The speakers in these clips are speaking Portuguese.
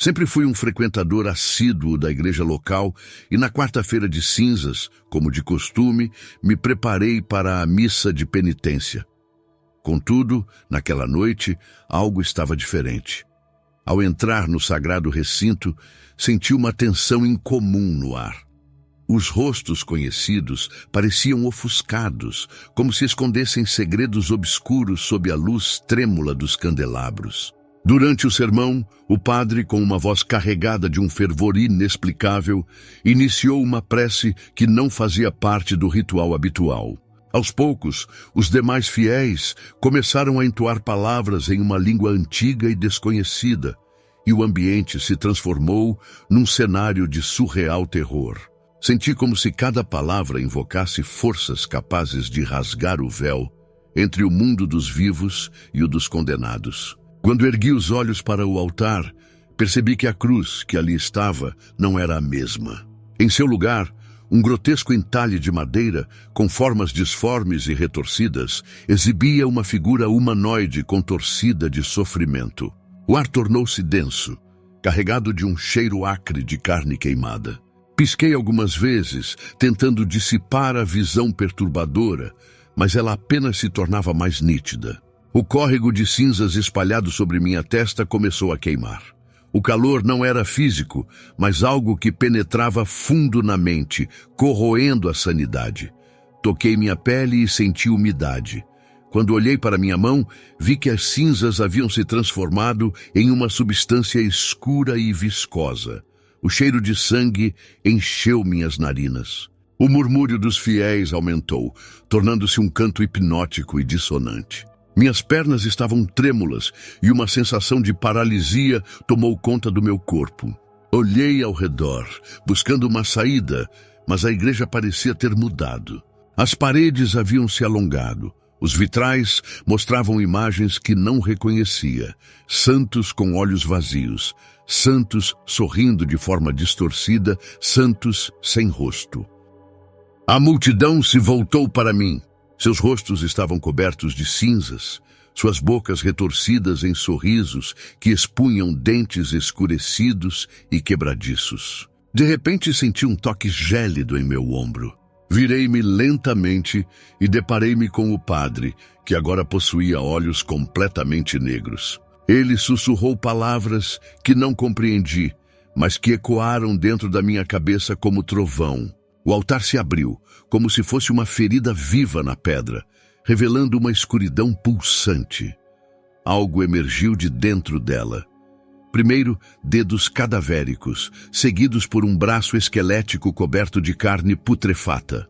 Sempre fui um frequentador assíduo da igreja local e na quarta-feira de cinzas, como de costume, me preparei para a missa de penitência. Contudo, naquela noite, algo estava diferente. Ao entrar no sagrado recinto, senti uma tensão incomum no ar. Os rostos conhecidos pareciam ofuscados, como se escondessem segredos obscuros sob a luz trêmula dos candelabros. Durante o sermão, o padre, com uma voz carregada de um fervor inexplicável, iniciou uma prece que não fazia parte do ritual habitual. Aos poucos, os demais fiéis começaram a entoar palavras em uma língua antiga e desconhecida, e o ambiente se transformou num cenário de surreal terror. Senti como se cada palavra invocasse forças capazes de rasgar o véu entre o mundo dos vivos e o dos condenados. Quando ergui os olhos para o altar, percebi que a cruz que ali estava não era a mesma. Em seu lugar, um grotesco entalhe de madeira, com formas disformes e retorcidas, exibia uma figura humanoide contorcida de sofrimento. O ar tornou-se denso, carregado de um cheiro acre de carne queimada. Pisquei algumas vezes, tentando dissipar a visão perturbadora, mas ela apenas se tornava mais nítida. O córrego de cinzas espalhado sobre minha testa começou a queimar. O calor não era físico, mas algo que penetrava fundo na mente, corroendo a sanidade. Toquei minha pele e senti umidade. Quando olhei para minha mão, vi que as cinzas haviam se transformado em uma substância escura e viscosa. O cheiro de sangue encheu minhas narinas. O murmúrio dos fiéis aumentou, tornando-se um canto hipnótico e dissonante. Minhas pernas estavam trêmulas e uma sensação de paralisia tomou conta do meu corpo. Olhei ao redor, buscando uma saída, mas a igreja parecia ter mudado. As paredes haviam se alongado. Os vitrais mostravam imagens que não reconhecia. Santos com olhos vazios, santos sorrindo de forma distorcida, santos sem rosto. A multidão se voltou para mim. Seus rostos estavam cobertos de cinzas, suas bocas retorcidas em sorrisos que expunham dentes escurecidos e quebradiços. De repente senti um toque gélido em meu ombro. Virei-me lentamente e deparei-me com o padre, que agora possuía olhos completamente negros. Ele sussurrou palavras que não compreendi, mas que ecoaram dentro da minha cabeça como trovão. O altar se abriu, como se fosse uma ferida viva na pedra, revelando uma escuridão pulsante. Algo emergiu de dentro dela. Primeiro, dedos cadavéricos, seguidos por um braço esquelético coberto de carne putrefata.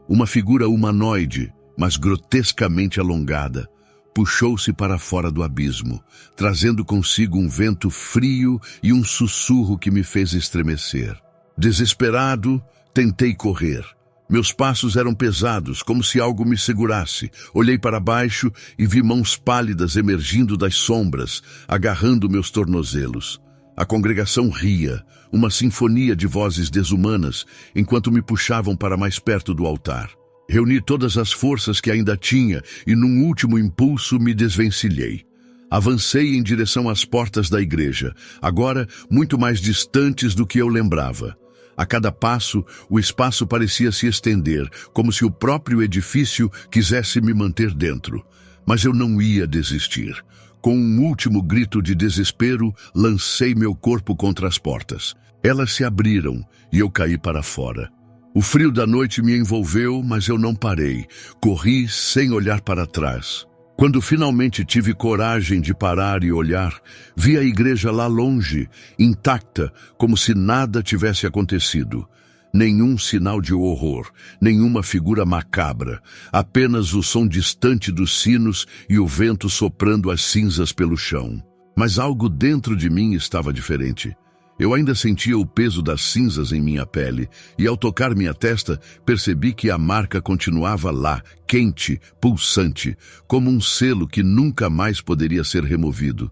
Uma figura humanoide, mas grotescamente alongada, puxou-se para fora do abismo, trazendo consigo um vento frio e um sussurro que me fez estremecer. Desesperado, tentei correr. Meus passos eram pesados, como se algo me segurasse. Olhei para baixo e vi mãos pálidas emergindo das sombras, agarrando meus tornozelos. A congregação ria, uma sinfonia de vozes desumanas, enquanto me puxavam para mais perto do altar. Reuni todas as forças que ainda tinha e, num último impulso, me desvencilhei. Avancei em direção às portas da igreja, agora muito mais distantes do que eu lembrava. A cada passo, o espaço parecia se estender, como se o próprio edifício quisesse me manter dentro. Mas eu não ia desistir. Com um último grito de desespero, lancei meu corpo contra as portas. Elas se abriram e eu caí para fora. O frio da noite me envolveu, mas eu não parei. Corri sem olhar para trás. Quando finalmente tive coragem de parar e olhar, vi a igreja lá longe, intacta, como se nada tivesse acontecido. Nenhum sinal de horror, nenhuma figura macabra, apenas o som distante dos sinos e o vento soprando as cinzas pelo chão. Mas algo dentro de mim estava diferente. Eu ainda sentia o peso das cinzas em minha pele, e ao tocar minha testa, percebi que a marca continuava lá, quente, pulsante, como um selo que nunca mais poderia ser removido.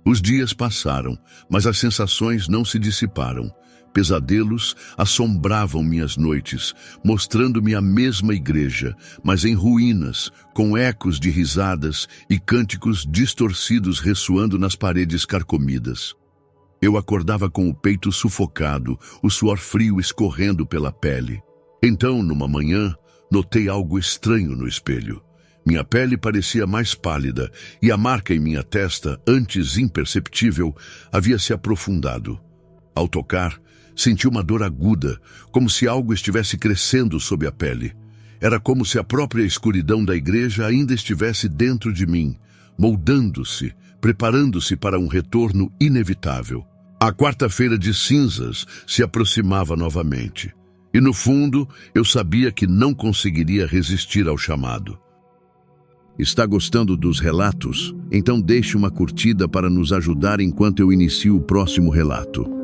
Os dias passaram, mas as sensações não se dissiparam. Pesadelos assombravam minhas noites, mostrando-me a mesma igreja, mas em ruínas, com ecos de risadas e cânticos distorcidos ressoando nas paredes carcomidas. Eu acordava com o peito sufocado, o suor frio escorrendo pela pele. Então, numa manhã, notei algo estranho no espelho. Minha pele parecia mais pálida e a marca em minha testa, antes imperceptível, havia se aprofundado. Ao tocar, senti uma dor aguda, como se algo estivesse crescendo sob a pele. Era como se a própria escuridão da igreja ainda estivesse dentro de mim, moldando-se, preparando-se para um retorno inevitável. A quarta-feira de cinzas se aproximava novamente. E no fundo, eu sabia que não conseguiria resistir ao chamado. Está gostando dos relatos? Então deixe uma curtida para nos ajudar enquanto eu inicio o próximo relato.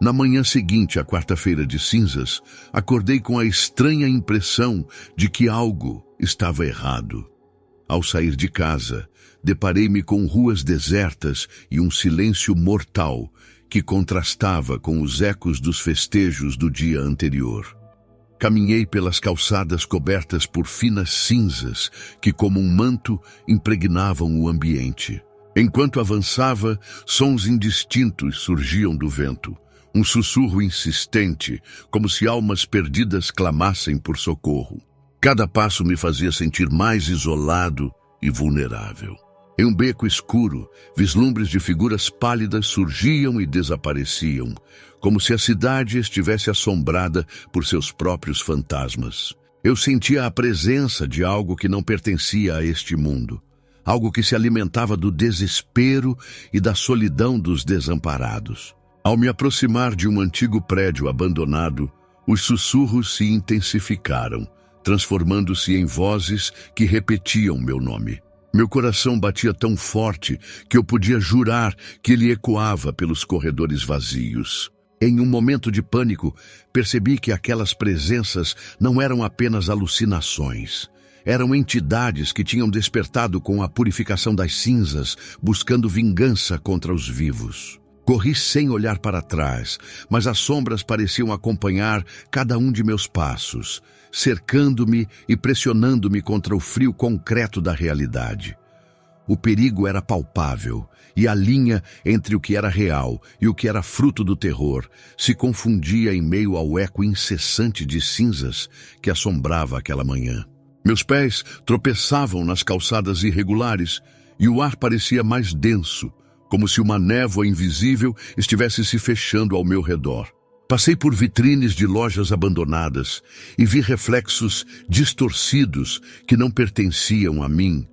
Na manhã seguinte à quarta-feira de cinzas, acordei com a estranha impressão de que algo estava errado. Ao sair de casa, deparei-me com ruas desertas e um silêncio mortal que contrastava com os ecos dos festejos do dia anterior. Caminhei pelas calçadas cobertas por finas cinzas que, como um manto, impregnavam o ambiente. Enquanto avançava, sons indistintos surgiam do vento. Um sussurro insistente, como se almas perdidas clamassem por socorro. Cada passo me fazia sentir mais isolado e vulnerável. Em um beco escuro, vislumbres de figuras pálidas surgiam e desapareciam, como se a cidade estivesse assombrada por seus próprios fantasmas. Eu sentia a presença de algo que não pertencia a este mundo, algo que se alimentava do desespero e da solidão dos desamparados. Ao me aproximar de um antigo prédio abandonado, os sussurros se intensificaram, transformando-se em vozes que repetiam meu nome. Meu coração batia tão forte que eu podia jurar que ele ecoava pelos corredores vazios. Em um momento de pânico, percebi que aquelas presenças não eram apenas alucinações. Eram entidades que tinham despertado com a purificação das cinzas, buscando vingança contra os vivos. Corri sem olhar para trás, mas as sombras pareciam acompanhar cada um de meus passos, cercando-me e pressionando-me contra o frio concreto da realidade. O perigo era palpável, e a linha entre o que era real e o que era fruto do terror se confundia em meio ao eco incessante de cinzas que assombrava aquela manhã. Meus pés tropeçavam nas calçadas irregulares e o ar parecia mais denso, como se uma névoa invisível estivesse se fechando ao meu redor. Passei por vitrines de lojas abandonadas e vi reflexos distorcidos que não pertenciam a mim,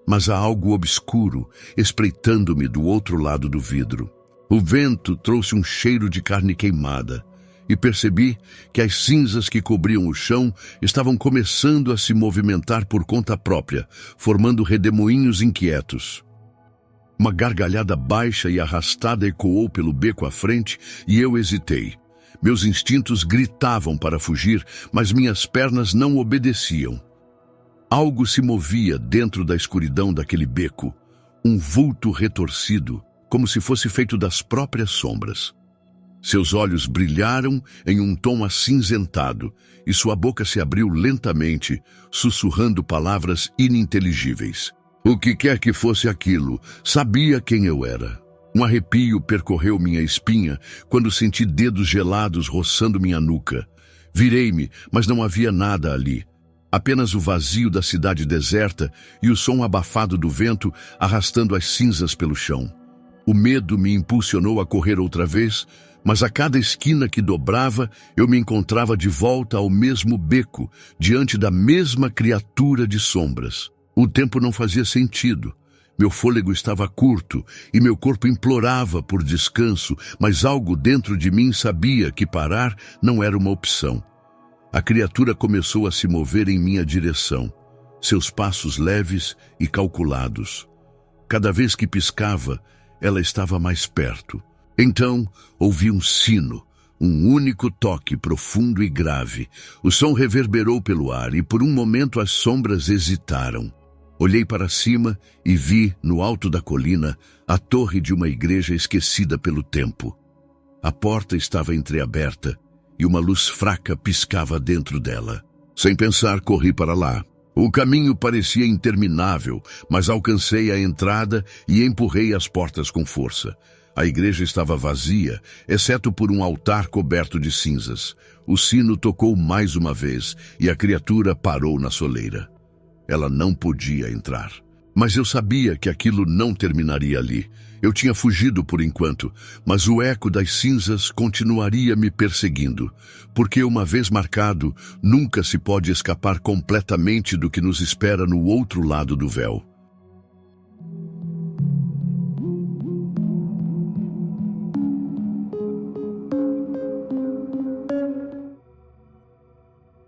mas a algo obscuro espreitando-me do outro lado do vidro. O vento trouxe um cheiro de carne queimada e percebi que as cinzas que cobriam o chão estavam começando a se movimentar por conta própria, formando redemoinhos inquietos. Uma gargalhada baixa e arrastada ecoou pelo beco à frente e eu hesitei. Meus instintos gritavam para fugir, mas minhas pernas não obedeciam. Algo se movia dentro da escuridão daquele beco, um vulto retorcido, como se fosse feito das próprias sombras. Seus olhos brilharam em um tom acinzentado e sua boca se abriu lentamente, sussurrando palavras ininteligíveis. O que quer que fosse aquilo, sabia quem eu era. Um arrepio percorreu minha espinha quando senti dedos gelados roçando minha nuca. Virei-me, mas não havia nada ali. Apenas o vazio da cidade deserta e o som abafado do vento arrastando as cinzas pelo chão. O medo me impulsionou a correr outra vez, mas a cada esquina que dobrava, eu me encontrava de volta ao mesmo beco, diante da mesma criatura de sombras. O tempo não fazia sentido. Meu fôlego estava curto e meu corpo implorava por descanso, mas algo dentro de mim sabia que parar não era uma opção. A criatura começou a se mover em minha direção, seus passos leves e calculados. Cada vez que piscava, ela estava mais perto. Então, ouvi um sino, um único toque profundo e grave. O som reverberou pelo ar e por um momento as sombras hesitaram. Olhei para cima e vi, no alto da colina, a torre de uma igreja esquecida pelo tempo. A porta estava entreaberta e uma luz fraca piscava dentro dela. Sem pensar, corri para lá. O caminho parecia interminável, mas alcancei a entrada e empurrei as portas com força. A igreja estava vazia, exceto por um altar coberto de cinzas. O sino tocou mais uma vez e a criatura parou na soleira. Ela não podia entrar. Mas eu sabia que aquilo não terminaria ali. Eu tinha fugido por enquanto, mas o eco das cinzas continuaria me perseguindo, porque uma vez marcado, nunca se pode escapar completamente do que nos espera no outro lado do véu.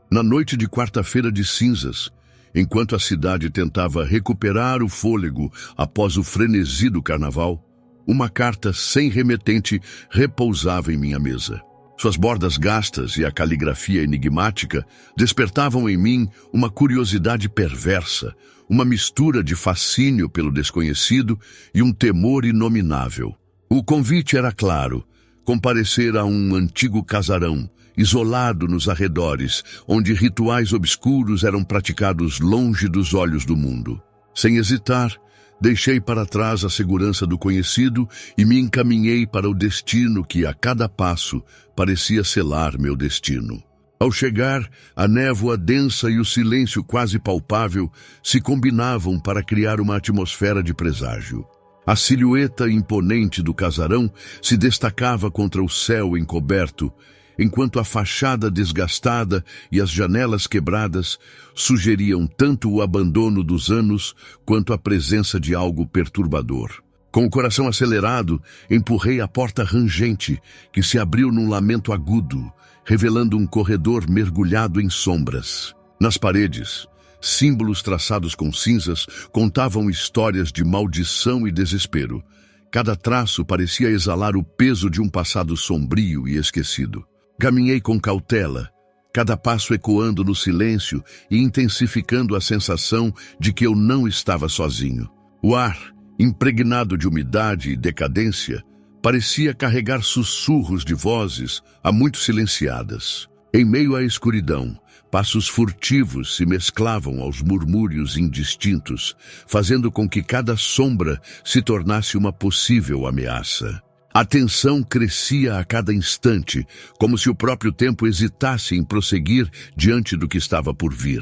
Na noite de quarta-feira de cinzas, enquanto a cidade tentava recuperar o fôlego após o frenesi do carnaval, uma carta sem remetente repousava em minha mesa. Suas bordas gastas e a caligrafia enigmática despertavam em mim uma curiosidade perversa, uma mistura de fascínio pelo desconhecido e um temor inominável. O convite era claro: comparecer a um antigo casarão, isolado nos arredores, onde rituais obscuros eram praticados longe dos olhos do mundo. Sem hesitar, deixei para trás a segurança do conhecido e me encaminhei para o destino que, a cada passo, parecia selar meu destino. Ao chegar, a névoa densa e o silêncio quase palpável se combinavam para criar uma atmosfera de presságio. A silhueta imponente do casarão se destacava contra o céu encoberto, enquanto a fachada desgastada e as janelas quebradas sugeriam tanto o abandono dos anos quanto a presença de algo perturbador. Com o coração acelerado, empurrei a porta rangente, que se abriu num lamento agudo, revelando um corredor mergulhado em sombras. Nas paredes, símbolos traçados com cinzas contavam histórias de maldição e desespero. Cada traço parecia exalar o peso de um passado sombrio e esquecido. Caminhei com cautela, cada passo ecoando no silêncio e intensificando a sensação de que eu não estava sozinho. O ar, impregnado de umidade e decadência, parecia carregar sussurros de vozes há muito silenciadas. Em meio à escuridão, passos furtivos se mesclavam aos murmúrios indistintos, fazendo com que cada sombra se tornasse uma possível ameaça. A tensão crescia a cada instante, como se o próprio tempo hesitasse em prosseguir diante do que estava por vir.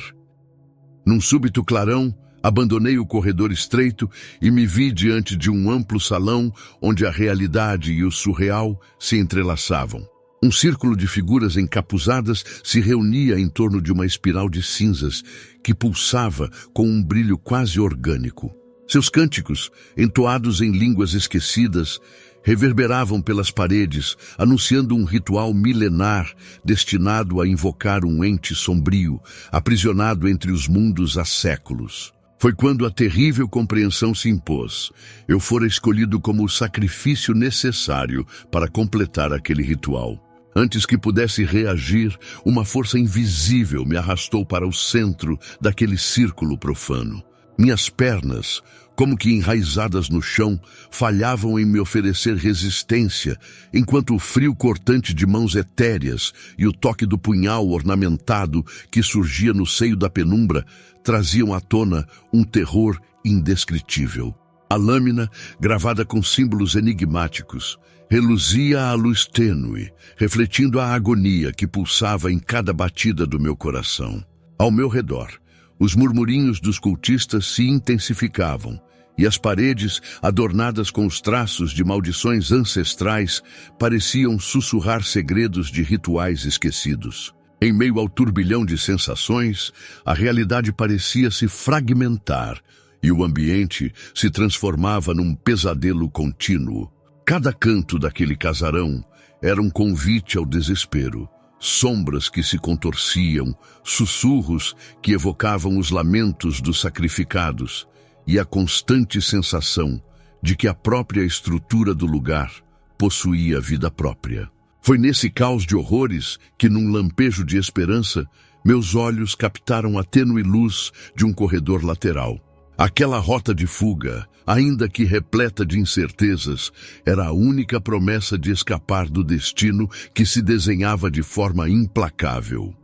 Num súbito clarão, abandonei o corredor estreito e me vi diante de um amplo salão onde a realidade e o surreal se entrelaçavam. Um círculo de figuras encapuzadas se reunia em torno de uma espiral de cinzas que pulsava com um brilho quase orgânico. Seus cânticos, entoados em línguas esquecidas, reverberavam pelas paredes, anunciando um ritual milenar destinado a invocar um ente sombrio, aprisionado entre os mundos há séculos. Foi quando a terrível compreensão se impôs. Eu fora escolhido como o sacrifício necessário para completar aquele ritual. Antes que pudesse reagir, uma força invisível me arrastou para o centro daquele círculo profano. Minhas pernas, como que enraizadas no chão, falhavam em me oferecer resistência, enquanto o frio cortante de mãos etéreas e o toque do punhal ornamentado que surgia no seio da penumbra traziam à tona um terror indescritível. A lâmina, gravada com símbolos enigmáticos, reluzia à luz tênue, refletindo a agonia que pulsava em cada batida do meu coração. Ao meu redor, os murmurinhos dos cultistas se intensificavam, e as paredes, adornadas com os traços de maldições ancestrais, pareciam sussurrar segredos de rituais esquecidos. Em meio ao turbilhão de sensações, a realidade parecia se fragmentar, e o ambiente se transformava num pesadelo contínuo. Cada canto daquele casarão era um convite ao desespero. Sombras que se contorciam, sussurros que evocavam os lamentos dos sacrificados e a constante sensação de que a própria estrutura do lugar possuía vida própria. Foi nesse caos de horrores que, num lampejo de esperança, meus olhos captaram a tênue luz de um corredor lateral. Aquela rota de fuga, ainda que repleta de incertezas, era a única promessa de escapar do destino que se desenhava de forma implacável.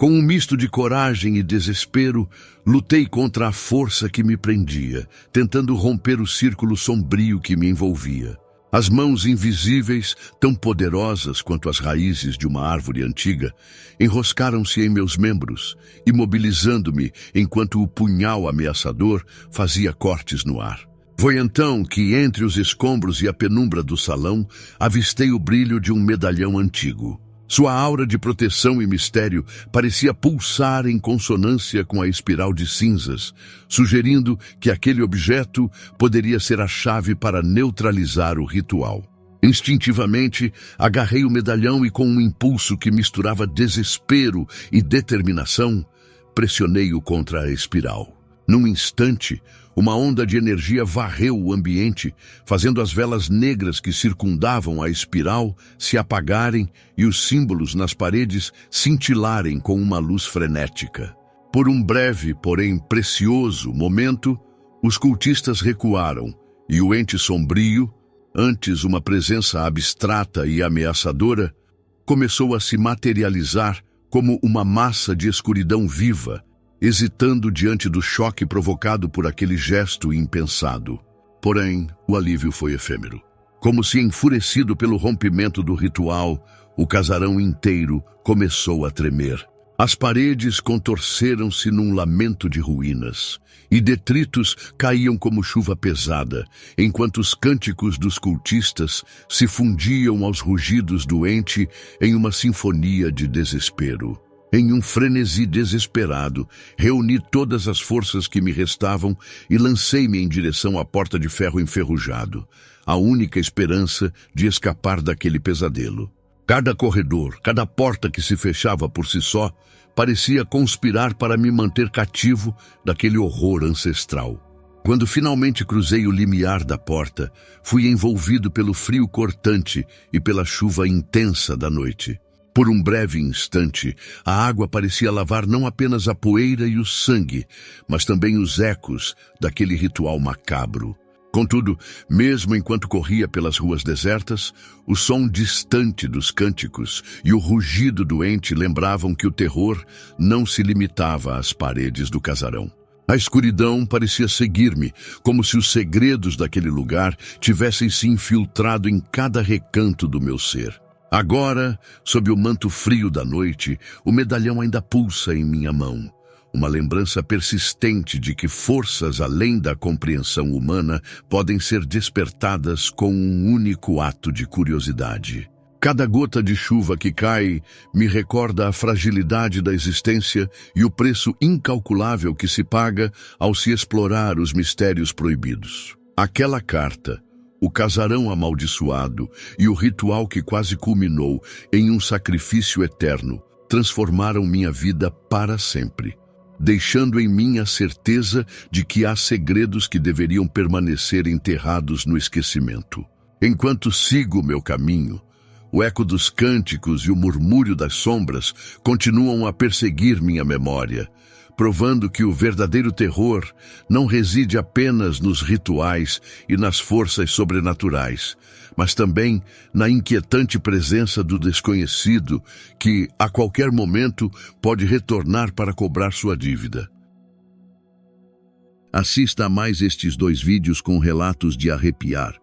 Com um misto de coragem e desespero, lutei contra a força que me prendia, tentando romper o círculo sombrio que me envolvia. As mãos invisíveis, tão poderosas quanto as raízes de uma árvore antiga, enroscaram-se em meus membros, imobilizando-me enquanto o punhal ameaçador fazia cortes no ar. Foi então que, entre os escombros e a penumbra do salão, avistei o brilho de um medalhão antigo. Sua aura de proteção e mistério parecia pulsar em consonância com a espiral de cinzas, sugerindo que aquele objeto poderia ser a chave para neutralizar o ritual. Instintivamente, agarrei o medalhão e, com um impulso que misturava desespero e determinação, pressionei-o contra a espiral. Num instante, uma onda de energia varreu o ambiente, fazendo as velas negras que circundavam a espiral se apagarem e os símbolos nas paredes cintilarem com uma luz frenética. Por um breve, porém precioso momento, os cultistas recuaram e o ente sombrio, antes uma presença abstrata e ameaçadora, começou a se materializar como uma massa de escuridão viva, hesitando diante do choque provocado por aquele gesto impensado. Porém, o alívio foi efêmero. Como se enfurecido pelo rompimento do ritual, o casarão inteiro começou a tremer. As paredes contorceram-se num lamento de ruínas, e detritos caíam como chuva pesada, enquanto os cânticos dos cultistas se fundiam aos rugidos do ente em uma sinfonia de desespero. Em um frenesi desesperado, reuni todas as forças que me restavam e lancei-me em direção à porta de ferro enferrujado, a única esperança de escapar daquele pesadelo. Cada corredor, cada porta que se fechava por si só, parecia conspirar para me manter cativo daquele horror ancestral. Quando finalmente cruzei o limiar da porta, fui envolvido pelo frio cortante e pela chuva intensa da noite. Por um breve instante, a água parecia lavar não apenas a poeira e o sangue, mas também os ecos daquele ritual macabro. Contudo, mesmo enquanto corria pelas ruas desertas, o som distante dos cânticos e o rugido doente lembravam que o terror não se limitava às paredes do casarão. A escuridão parecia seguir-me, como se os segredos daquele lugar tivessem se infiltrado em cada recanto do meu ser. Agora, sob o manto frio da noite, o medalhão ainda pulsa em minha mão. Uma lembrança persistente de que forças além da compreensão humana podem ser despertadas com um único ato de curiosidade. Cada gota de chuva que cai me recorda a fragilidade da existência e o preço incalculável que se paga ao se explorar os mistérios proibidos. Aquela carta, o casarão amaldiçoado e o ritual que quase culminou em um sacrifício eterno transformaram minha vida para sempre, deixando em mim a certeza de que há segredos que deveriam permanecer enterrados no esquecimento. Enquanto sigo meu caminho, o eco dos cânticos e o murmúrio das sombras continuam a perseguir minha memória, provando que o verdadeiro terror não reside apenas nos rituais e nas forças sobrenaturais, mas também na inquietante presença do desconhecido que, a qualquer momento, pode retornar para cobrar sua dívida. Assista a mais estes 2 vídeos com relatos de arrepiar,